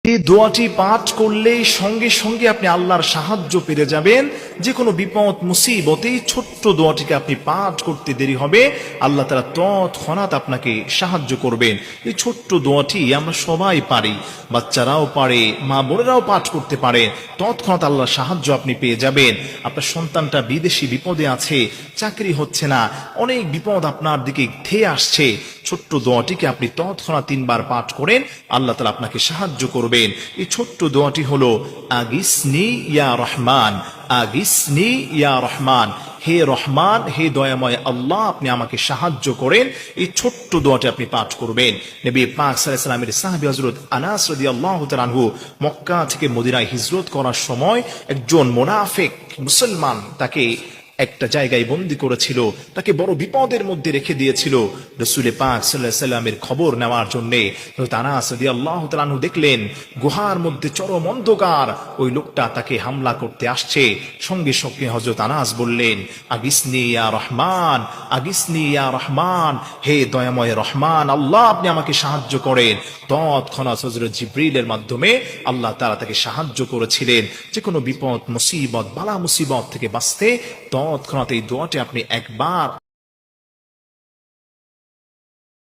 এই দোয়াটি পাঠ করলে সঙ্গে সঙ্গে আপনি আল্লাহর সাহায্য পেয়ে যাবেন। যে কোনো বিপদ মুসিবতে ছোট্ট দোয়াটিকে আপনি পাঠ করতে দেরি হবে, আল্লাহ তাআলা তৎক্ষণাৎ আপনাকে সাহায্য করবেন। এই ছোট্ট দোয়াটি আমরা সবাই পারি, বাচ্চারাও পারে, মা বোনেরাও পাঠ করতে পারে। তৎক্ষণাৎ আল্লাহর সাহায্য আপনি পেয়ে যাবেন। আপনার সন্তানটা বিদেশি বিপদে আছে, চাকরি হচ্ছে না, অনেক বিপদ আপনার দিকে ধেয়ে আসছে, ছোট্ট দোয়াটিকে আপনি তৎক্ষণাৎ 3 বার পাঠ করেন, আল্লাহ তাআলা আপনাকে সাহায্য করবেন। এই ছোট্ট দোয়াটি হলো আগিসনি ইয়া রহমান, আগিসনি ইয়া রহমান, হে রহমান, হে দয়াময় আল্লাহ, আপনি আমাকে সাহায্য করেন। এই ছোট্ট দোয়াটি আপনি পাঠ করবেন। নবী পাক সাল্লাল্লাহু আলাইহি ওয়াসাল্লামের সাহাবী হযরত আনাস রাদিয়াল্লাহু তাআলা আনহু মক্কা থেকে মদিনায় হিজরত করার সময় একজন মুনাফিক মুসলমান তাকে একটা জায়গায় বন্দী করেছিল, তাকে বড় বিপদের মধ্যে রেখে দিয়েছিল। রাসূল পাক সাল্লাল্লাহু আলাইহি ওয়াসাল্লামের খবর নেওয়ার জন্য হযরত আনাস রাদিয়াল্লাহু তাআলা আনহু দেখলেন গুহার মধ্যে চরম অন্ধকার, ওই লোকটা তাকে হামলা করতে আসছে। সঙ্গে সঙ্গে হযরত আনাস বললেন, আগিসনি ইয়া রহমান, আগিসনি ইয়া রহমান, হে দয়াময় রহমান আল্লাহ, আপনি আমাকে সাহায্য করেন। তৎক্ষণাৎ হযরত জিবরিলের মাধ্যমে আল্লাহ তাআলা তাকে সাহায্য করেছিলেন যে কোনো বিপদ মুসিবত বালা মুসিবত থেকে বাঁচতে। তৎক্ষণাৎ এই দোয়াটি আপনি একবার